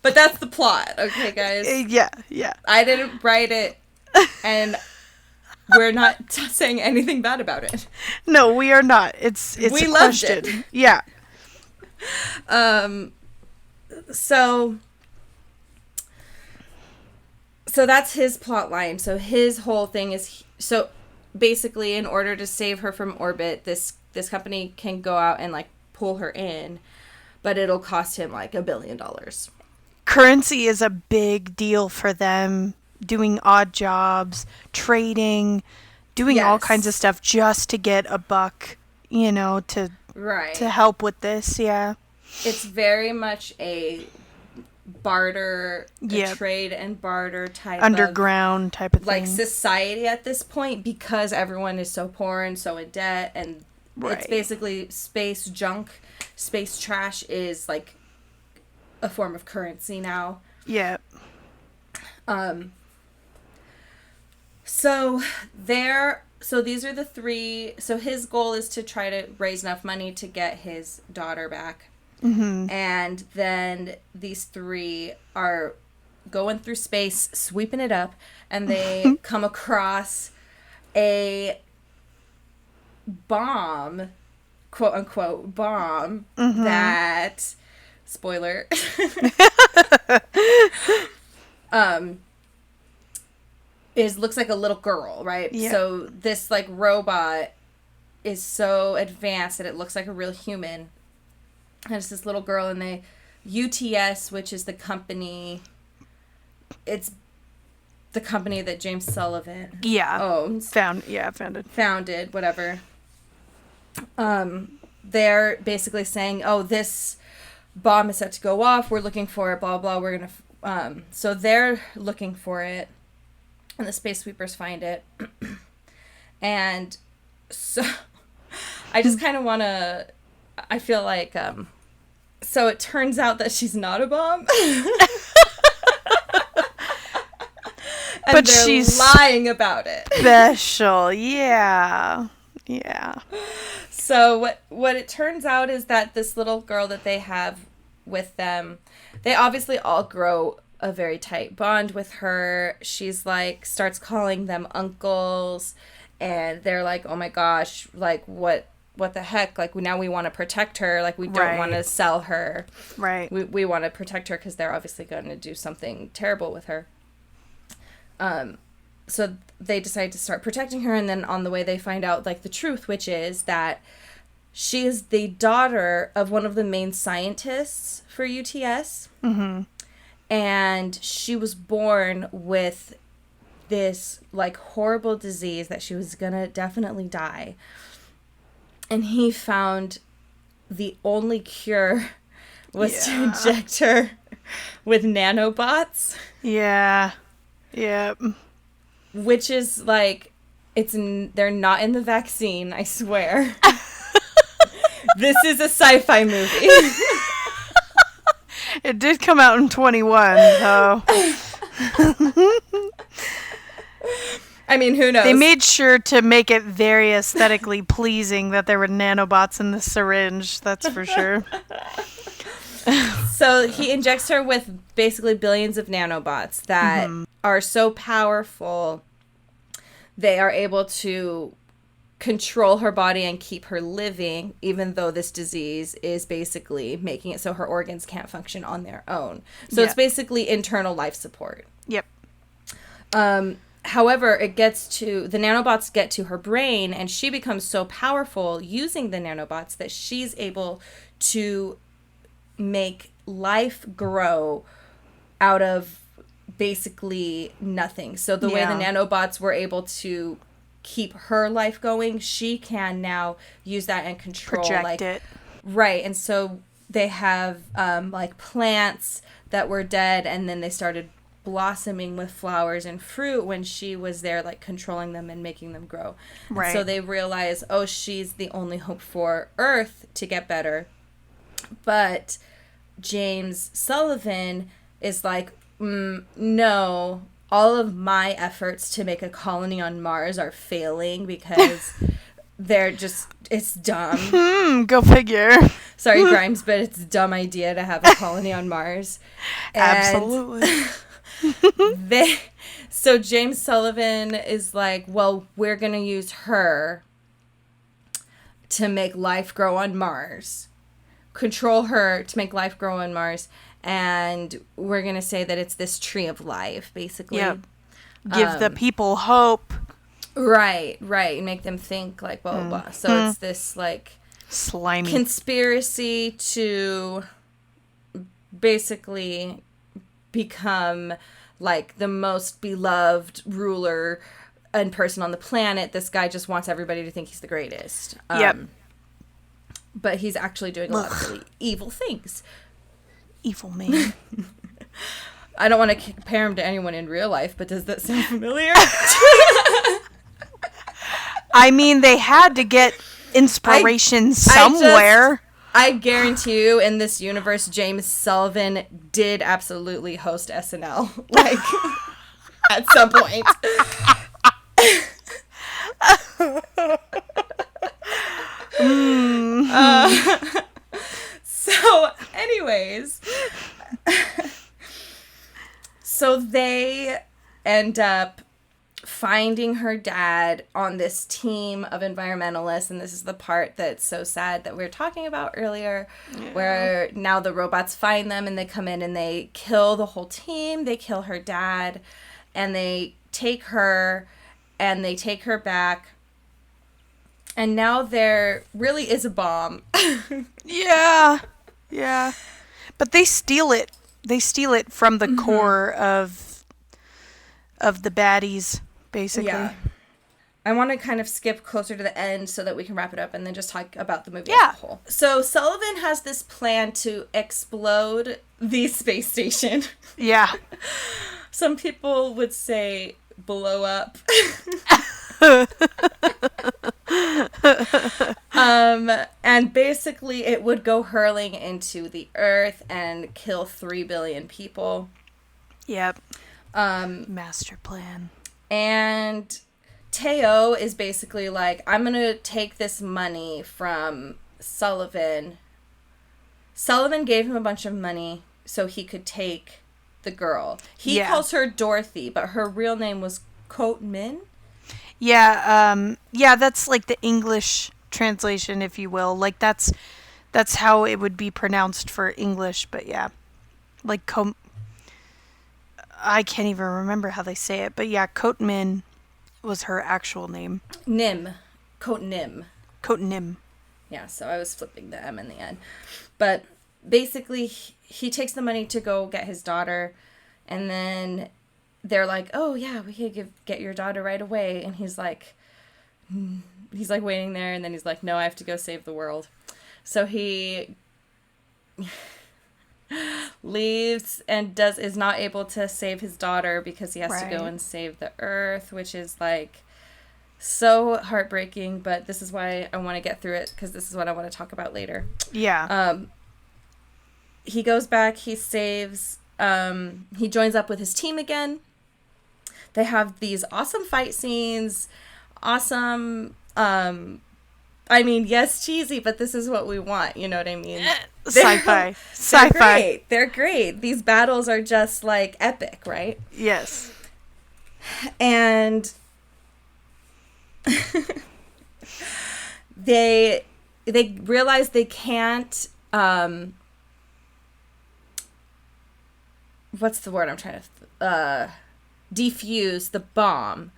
But that's the plot, okay, guys? Yeah. I didn't write it, and we're not saying anything bad about it. No, we are not. It's we a loved question. It. Yeah. So that's his plot line. So his whole thing is, so basically in order to save her from orbit, this company can go out and like pull her in, but it'll cost him like $1 billion. Currency is a big deal for them. Doing odd jobs, trading, doing all kinds of stuff just to get a buck, to help with this. Yeah. It's very much a barter, trade and barter type underground type of thing. Like society at this point, because everyone is so poor and so in debt, and it's basically space junk. Space trash is like a form of currency now. Yeah. So these are the three. So his goal is to try to raise enough money to get his daughter back. Mm-hmm. And then these three are going through space, sweeping it up, and they come across a bomb, quote unquote bomb, that, spoiler, looks like a little girl, right? Yeah. So this like robot is so advanced that it looks like a real human. And it's this little girl, and they UTS, which is the company. It's the company that James Sullivan owns. Founded, whatever. They're basically saying, "Oh, this bomb is set to go off. We're looking for it. Blah blah. We're gonna." So they're looking for it, and the space sweepers find it, and so I just kind of want to. I feel like, so it turns out that she's not a bomb. But she's lying about it. Special, yeah. So what it turns out is that this little girl that they have with them, they obviously all grow a very tight bond with her. She's like, starts calling them uncles, and they're like, "Oh my gosh, like what the heck, like now we want to protect her, like we don't want to sell her, we want to protect her because they're obviously going to do something terrible with her." So they decide to start protecting her, and then on the way they find out like the truth, which is that she is the daughter of one of the main scientists for UTS, and she was born with this like horrible disease that she was gonna definitely die. And he found the only cure was to inject her with nanobots. Yeah. Yep. Which is like, they're not in the vaccine, I swear. This is a sci-fi movie. It did come out in 21, so. I mean, who knows? They made sure to make it very aesthetically pleasing that there were nanobots in the syringe, that's for sure. So he injects her with basically billions of nanobots that are so powerful, they are able to control her body and keep her living, even though this disease is basically making it so her organs can't function on their own. So it's basically internal life support. Yep. However, the nanobots get to her brain, and she becomes so powerful using the nanobots that she's able to make life grow out of basically nothing. So the way the nanobots were able to keep her life going, she can now use that and control Project it. Right. And so they have like plants that were dead, and then they started blossoming with flowers and fruit when she was there, like controlling them and making them grow. Right. And so they realize, oh, she's the only hope for Earth to get better. But James Sullivan is like, no, all of my efforts to make a colony on Mars are failing because it's dumb. Go figure. Sorry, Grimes, but it's a dumb idea to have a colony on Mars. Absolutely. So James Sullivan is like, well, we're going to use her to make life grow on Mars. Control her to make life grow on Mars. And we're going to say that it's this tree of life, basically. Yep. Give the people hope. Right. And make them think, like, blah, blah, blah. So it's this, like, slimy conspiracy to basically become, like, the most beloved ruler and person on the planet. This guy just wants everybody to think he's the greatest. Yep. But he's actually doing a lot of really evil things. Evil man. I don't want to compare him to anyone in real life, but does that sound familiar? I mean, they had to get inspiration somewhere. I guarantee you, in this universe, James Sullivan did absolutely host SNL, like, at some point. So, anyways, so they end up finding her dad on this team of environmentalists, and this is the part that's so sad that we were talking about earlier, where now the robots find them and they come in and they kill the whole team. They kill her dad, and they take her and they take her back. And now there really is a bomb. Yeah. But they steal it. They steal it from the core of the baddies, basically. Yeah. I want to kind of skip closer to the end so that we can wrap it up and then just talk about the movie as a whole. So Sullivan has this plan to explode the space station. Yeah. Some people would say blow up. And basically it would go hurling into the earth and kill 3 billion people. Yep. Master plan. And Teo is basically like, I'm going to take this money from Sullivan. Sullivan gave him a bunch of money so he could take the girl. He calls her Dorothy, but her real name was Coat Min. Yeah, that's like the English translation, if you will. Like that's how it would be pronounced for English, but yeah. Like I can't even remember how they say it, but yeah, Coat Min was her actual name. Nim. Coat Nim. Coat Nim. Yeah, so I was flipping the M in the end. But basically, he takes the money to go get his daughter, and then they're like, oh, yeah, we could get your daughter right away. And he's like waiting there, and then he's like, no, I have to go save the world. So he leaves and is not able to save his daughter because he has to go and save the earth, which is like so heartbreaking, but this is why I want to get through it, because this is what I want to talk about later. Yeah. He goes back, he saves he joins up with his team again. They have these awesome fight scenes. Awesome. I mean, yes, cheesy, but this is what we want. You know what I mean? Sci-fi. Sci-fi. They're great. These battles are just like epic, right? Yes. And they realize they can't what's the word I'm trying to defuse the bomb,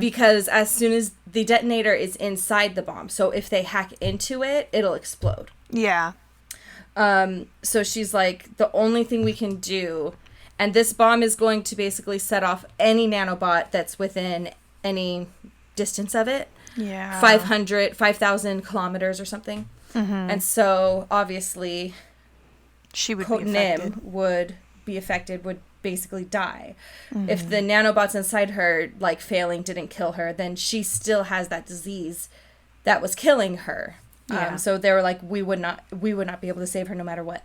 because as soon as the detonator is inside the bomb, so if they hack into it, it'll explode. Yeah. So she's like, the only thing we can do, and this bomb is going to basically set off any nanobot that's within any distance of it. Yeah. 5,000 kilometers or something. And so obviously she would be affected. would be affected, would basically die. If the nanobots inside her, like, failing didn't kill her, then she still has that disease that was killing her. Yeah. So they were like, we would not be able to save her no matter what.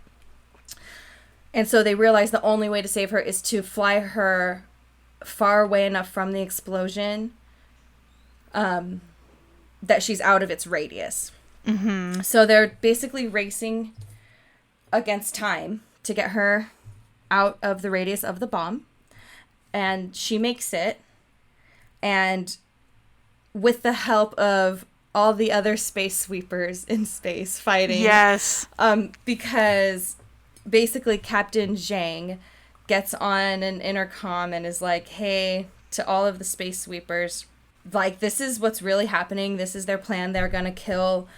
And so they realized the only way to save her is to fly her far away enough from the explosion that she's out of its radius. So they're basically racing against time to get her out of the radius of the bomb. And she makes it. And with the help of all the other space sweepers in space fighting. Yes. Because basically Captain Zhang gets on an intercom and is like, hey, to all of the space sweepers, like, this is what's really happening. This is their plan. They're going to kill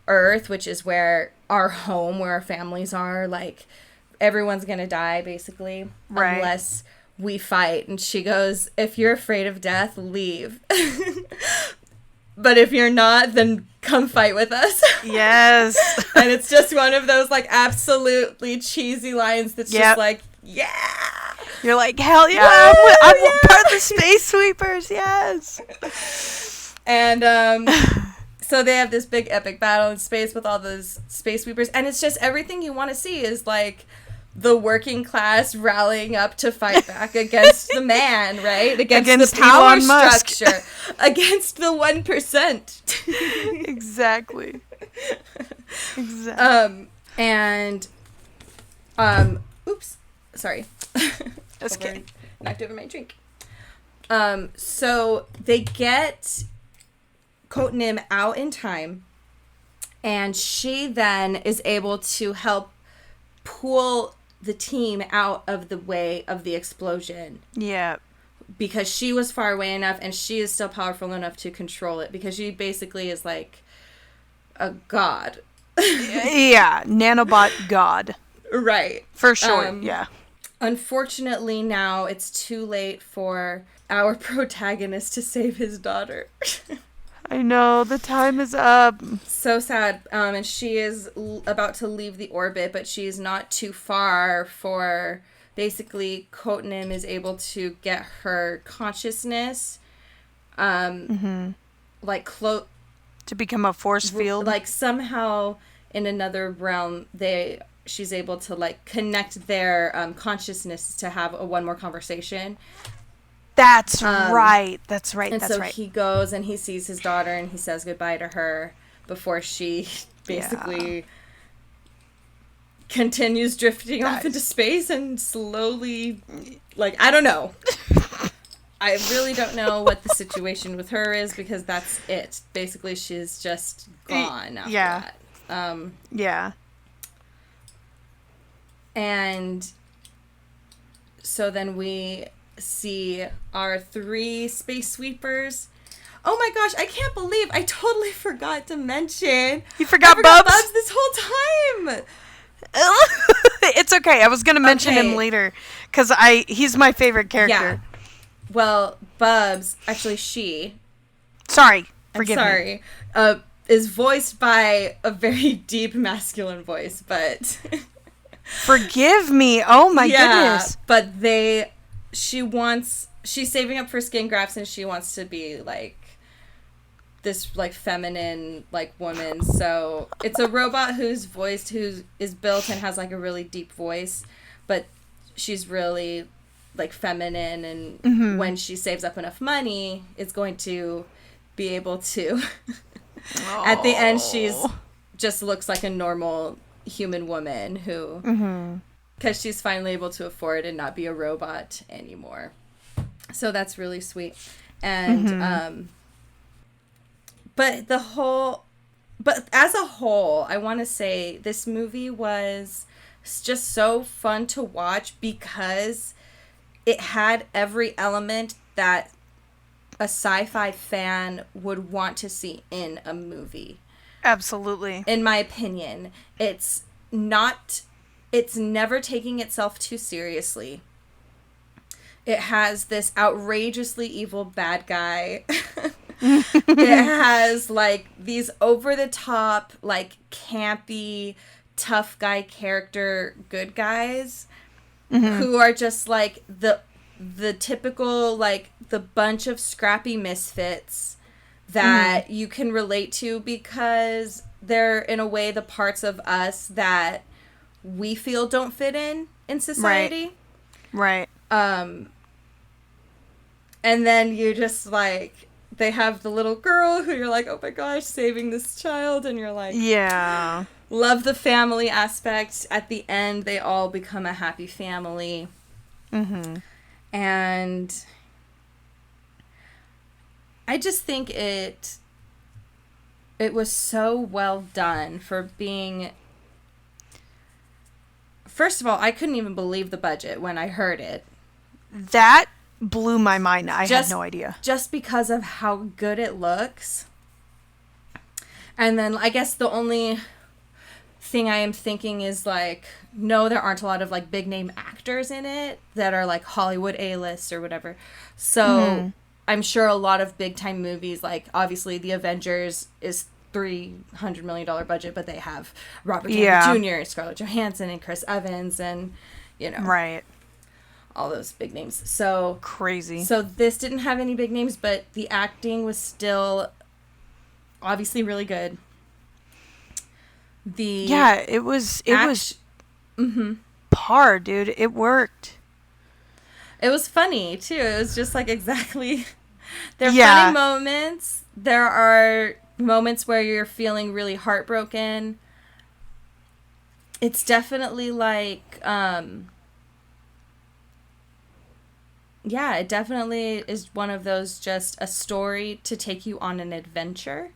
Earth, which is where our home, where our families are. Like, everyone's going to die, basically, right, unless we fight. And she goes, if you're afraid of death, leave. But if you're not, then come fight with us. Yes. And it's just one of those, like, absolutely cheesy lines that's just like, yeah. You're like, hell yeah, I'm part of the Space Sweepers, yes. And so they have this big epic battle in space with all those space sweepers. And it's just everything you want to see is, like, the working class rallying up to fight back against the man, right? Against the power Elon Musk. structure. Against the 1%. Exactly. Oops. Sorry. That's okay. Knocked over my drink. So they get Coatnim out in time, and she then is able to help pull the team out of the way of the explosion. Yeah. Because she was far away enough, and she is still powerful enough to control it, because she basically is like a god. Yeah, nanobot god. Right. For sure, yeah. Unfortunately, now it's too late for our protagonist to save his daughter. I know, the time is up. So sad. And she is about to leave the orbit, but she's not too far for... Basically, Coatnim is able to get her consciousness, like, to become a force field. Like, somehow, in another realm, she's able to, like, connect their consciousness to have one more conversation. That's right. That's right. And that's so right. he goes and he sees his daughter and he says goodbye to her before she basically continues drifting off into space and slowly, like, I don't know. I really don't know what the situation with her is, because that's it. Basically, she's just gone after that. Yeah. And so then we see our 3 space sweepers. Oh my gosh, I can't believe I totally forgot to mention. You forgot Bubs? Bubs this whole time. It's okay. I was going to mention him later because he's my favorite character. Yeah. Well, Bubs, actually she. Sorry. Forgive me. Is voiced by a very deep masculine voice, but... Forgive me. Oh my goodness. But she's saving up for skin grafts and she wants to be like this like feminine like woman. So it's a robot who is built and has like a really deep voice, but she's really like feminine, and when she saves up enough money, is going to be able to. At the end, she's just looks like a normal human woman who, because she's finally able to afford and not be a robot anymore. So that's really sweet. And but as a whole, I want to say this movie was just so fun to watch because it had every element that a sci-fi fan would want to see in a movie. Absolutely. In my opinion, it's never taking itself too seriously. It has this outrageously evil bad guy. It has like these over the top, like campy, tough guy character good guys who are just like the typical, like the bunch of scrappy misfits that you can relate to because they're in a way the parts of us that we feel don't fit in society. Right. And then you just like, they have the little girl who you're like, oh my gosh, saving this child. And you're like, yeah. Love the family aspect. At the end, they all become a happy family. And I just think it was so well done for being... First of all, I couldn't even believe the budget when I heard it. That blew my mind. I had no idea. Just because of how good it looks. And then I guess the only thing I am thinking is like, no, there aren't a lot of like big name actors in it that are like Hollywood A-list or whatever. So I'm sure a lot of big time movies, like obviously The Avengers is $300 million budget, but they have Robert Downey Jr., Scarlett Johansson, and Chris Evans, and you know, right, all those big names. So crazy. So this didn't have any big names, but the acting was still obviously really good. It was par, dude. It worked. It was funny too. It was just like exactly. There are funny moments. There are moments where you're feeling really heartbroken. It's definitely like, it definitely is one of those, just a story to take you on an adventure.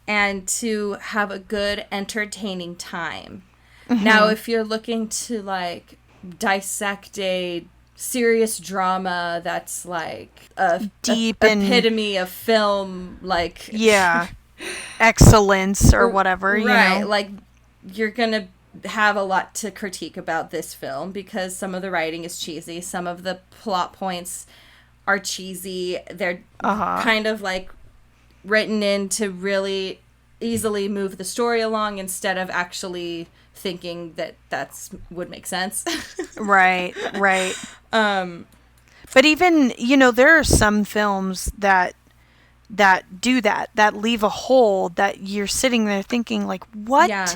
And to have a good, entertaining time. Now, if you're looking to, like, dissect a serious drama that's, like, a deep epitome of film, like... Yeah. Excellence or whatever, you know? Right, like, you're gonna have a lot to critique about this film because some of the writing is cheesy, some of the plot points are cheesy, they're kind of, like... written in to really easily move the story along instead of actually thinking that would make sense. Right. But even, you know, there are some films that do that leave a hole that you're sitting there thinking like, what? Yeah.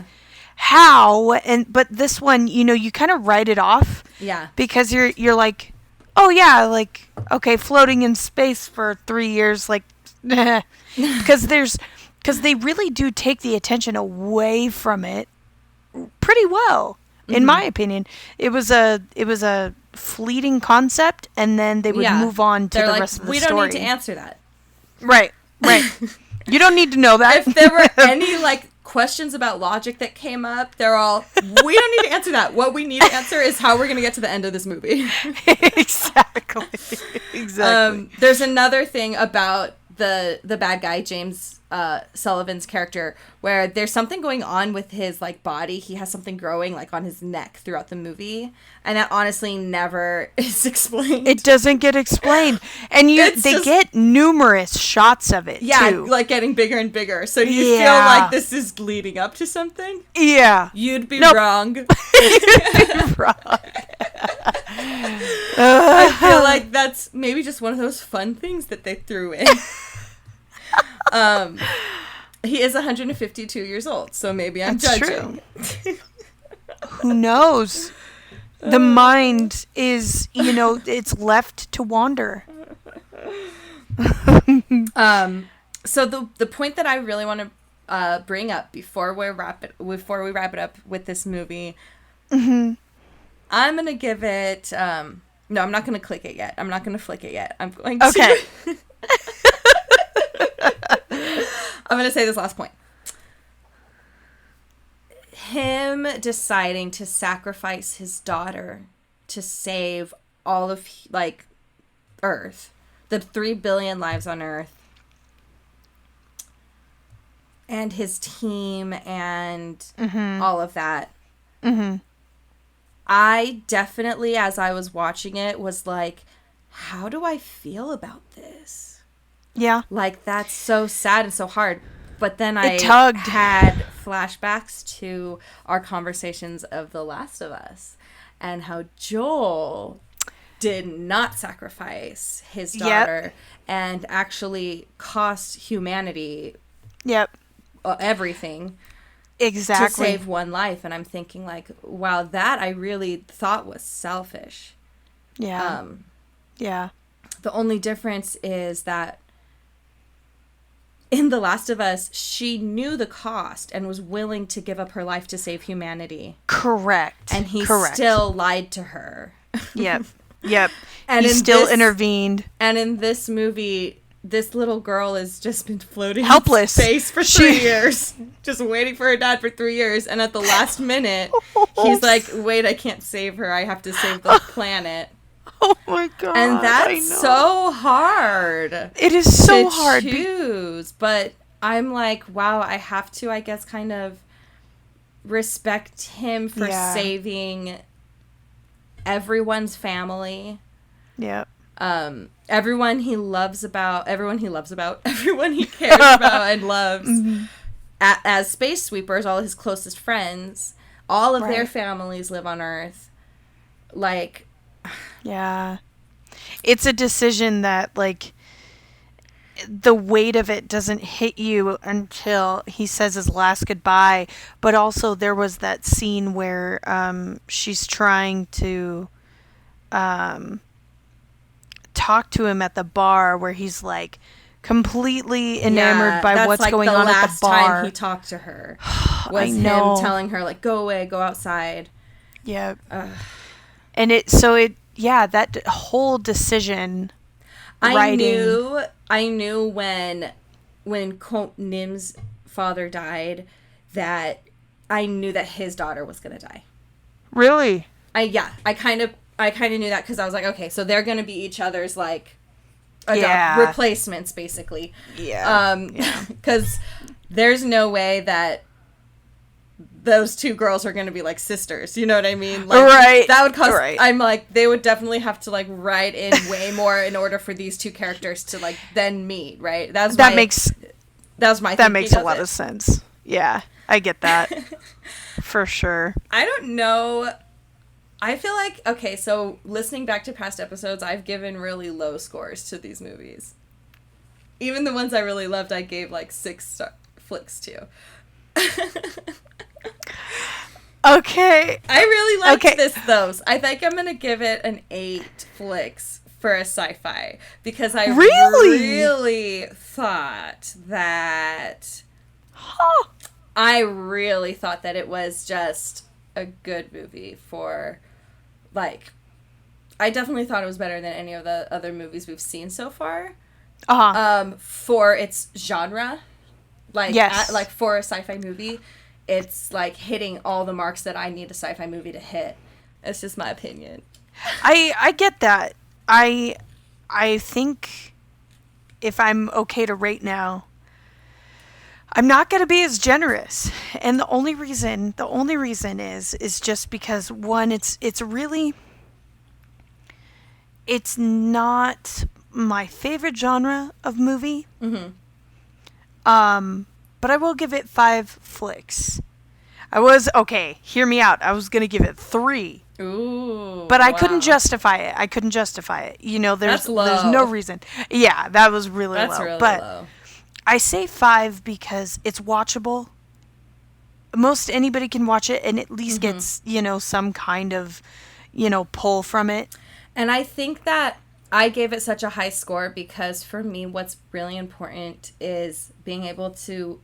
How? But this one, you know, you kind of write it off. Yeah. Because you're like, oh yeah, like, okay, floating in space for 3 years, like, because they really do take the attention away from it pretty well, in my opinion. It was a fleeting concept, and then they would move on to the rest of the story. We don't need to answer that. Right. You don't need to know that. If there were any like questions about logic that came up, they're all, we don't need to answer that. What we need to answer is how we're going to get to the end of this movie. Exactly. There's another thing about the bad guy, James Sullivan's character, where there's something going on with his like body. He has something growing like on his neck throughout the movie, and that honestly never is explained. It doesn't get explained, and they get numerous shots of it. Too. Like getting bigger and bigger. So you feel like this is leading up to something. Yeah, you'd be wrong. You'd be wrong. I feel like that's maybe just one of those fun things that they threw in. He is 152 years old, so maybe I'm judging. Who knows? The mind is, it's left to wander. So the point that I really want to bring up before we wrap it up with this movie, I'm gonna give it. No, I'm not gonna click it yet. I'm not gonna flick it yet. I'm going to. Okay. I'm gonna say this last point. Him deciding to sacrifice his daughter to save all of Earth, the 3 billion lives on Earth, and his team and all of that. I definitely, as I was watching it, was like, how do I feel about this? Yeah. Like, that's so sad and so hard. But then I tugged. had flashbacks to our conversations of The Last of Us and how Joel did not sacrifice his daughter and actually cost humanity everything exactly to save one life. And I'm thinking, like, wow, that I really thought was selfish. Yeah. The only difference is that in The Last of Us, she knew the cost and was willing to give up her life to save humanity. Correct. And he still lied to her. Yep. And he still intervened. And in this movie, this little girl has just been floating helpless in space for 3 years. Just waiting for her dad for 3 years. And at the last minute, he's like, wait, I can't save her. I have to save the planet. Oh my god. And that's so hard. It is so hard to choose. But I'm like, wow, I have to, I guess, kind of respect him for saving everyone's family. Yep. Everyone he cares about and loves. As space sweepers, all his closest friends, all of their families live on Earth. Like, yeah. It's a decision that, like, the weight of it doesn't hit you until he says his last goodbye. But also there was that scene where she's trying to talk to him at the bar, where he's like completely enamored by what's going on at the bar. That's like the last time he talked to her was him telling her, like, go away, go outside. Yeah. And that whole decision. I knew when Nim's father died that I knew that his daughter was gonna die. Really? I kind of knew that, because I was like, okay, so they're gonna be each other's, like, replacements, basically. Because there's no way that those two girls are going to be, like, sisters. You know what I mean? Like, right. That would cause... Right. I'm like, they would definitely have to, like, write in way more in order for these two characters to, like, then meet, right? That makes a lot of sense. Yeah, I get that. For sure. I don't know. I feel like, okay, so listening back to past episodes, I've given really low scores to these movies. Even the ones I really loved, I gave, like, 6 flicks to. Okay. I really liked this, though. I think I'm going to give it an 8 flicks for a sci-fi. Because I really thought that... I really thought that it was just a good movie for, like... I definitely thought it was better than any of the other movies we've seen so far. For its genre. Like, like, for a sci-fi movie... It's, like, hitting all the marks that I need a sci-fi movie to hit. It's just my opinion. I get that. I think if I'm okay to rate now, I'm not going to be as generous. And the only reason is just because, one, it's not my favorite genre of movie. But I will give it 5 flicks. Hear me out. I was going to give it 3. Ooh. But I couldn't justify it. You know, there's no reason. Yeah, that was really low. Really but low. I say 5 because it's watchable. Most anybody can watch it and at least gets, some kind of, pull from it. And I think that I gave it such a high score because for me, what's really important is being able to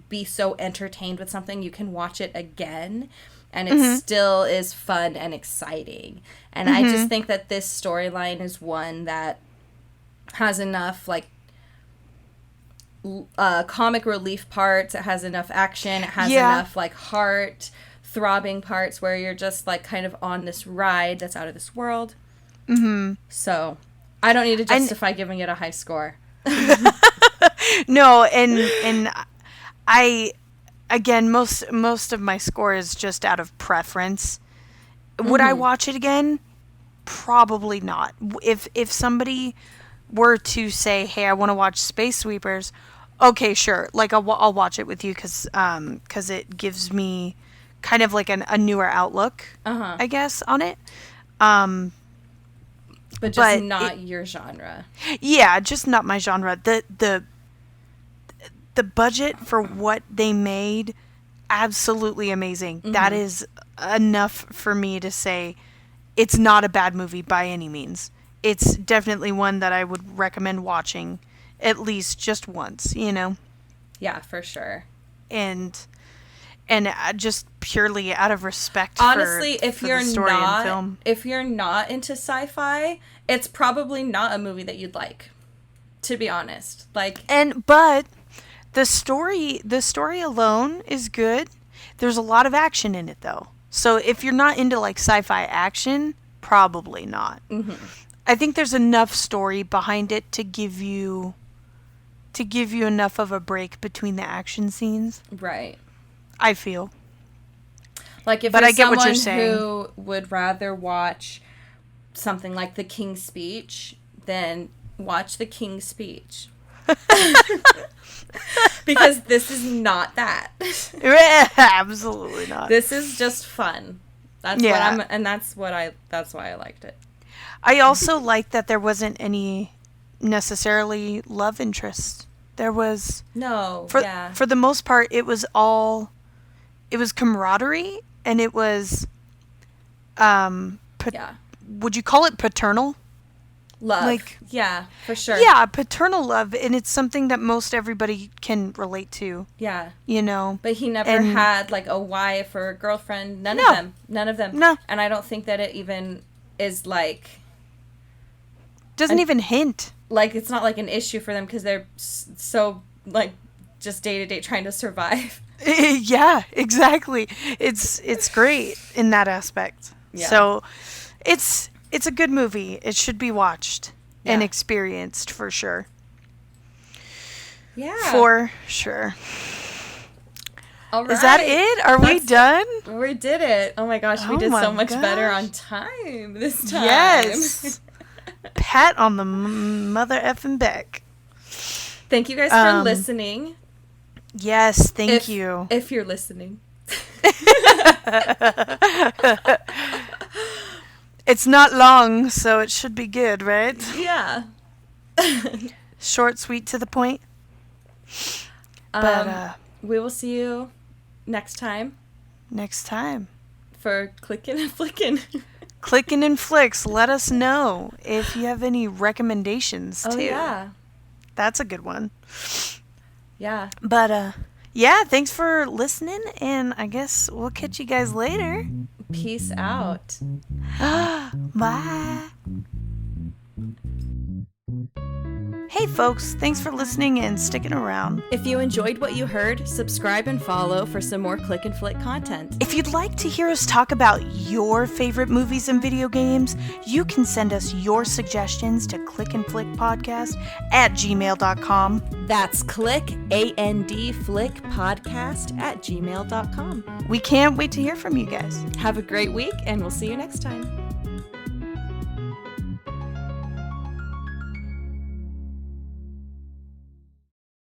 be so entertained with something you can watch it again and it still is fun and exciting. And I just think that this storyline is one that has enough like comic relief parts, it has enough action, it has enough like heart throbbing parts where you're just like kind of on this ride that's out of this world. So I don't need to justify giving it a high score. No, and I, again, most of my score is just out of preference. Would I watch it again? Probably not. If somebody were to say, hey, I want to watch Space Sweepers, okay, sure. Like, I'll watch it with you because it gives me kind of like a newer outlook, I guess, on it. But just not your genre. Yeah, just not my genre. The budget for what they made, absolutely amazing. That is enough for me to say it's not a bad movie by any means. It's definitely one that I would recommend watching at least just once, Yeah, for sure. And just purely out of respect honestly, for the story and film. If you're not into sci-fi, it's probably not a movie that you'd like, to be honest. But the story alone is good. There's a lot of action in it though. So if you're not into like sci-fi action, probably not. I think there's enough story behind it to give you enough of a break between the action scenes. Right. I feel. Like if you're someone who would rather watch something like The King's Speech, then watch The King's Speech. Because this is not that. Absolutely not. This is just fun. That's why I liked it. I also like that there wasn't any necessarily love interest. There was for the most part it was camaraderie and it was would you call it paternal love? Like, yeah, for sure. Yeah, paternal love, and it's something that most everybody can relate to. Yeah. But he never had like a wife or a girlfriend. None of them. No. And I don't think that it even is like doesn't even hint. Like it's not like an issue for them because they're so like just day to day trying to survive. Yeah, exactly. It's great in that aspect. Yeah. So it's a good movie. It should be watched and experienced for sure. Yeah. For sure. All right. Is that it? Are we done? We did it. Oh my gosh, we did so much better on time this time. Yes. Pat on the mother effing back. Thank you guys for listening. Yes, thank you. If you're listening. It's not long, so it should be good, right? Yeah. Short, sweet, to the point. But we will see you next time. For Clickin' and Flickin'. Clickin' and Flicks. Let us know if you have any recommendations, too. Oh, yeah. That's a good one. Yeah. But, yeah, thanks for listening, and I guess we'll catch you guys later. Peace out. Bye. Hey folks, thanks for listening and sticking around. If you enjoyed what you heard, subscribe and follow for some more Click and Flick content. If you'd like to hear us talk about your favorite movies and video games, you can send us your suggestions to clickandflickpodcast@gmail.com. That's click, A-N-D, flick, podcast@gmail.com. We can't wait to hear from you guys. Have a great week, and we'll see you next time.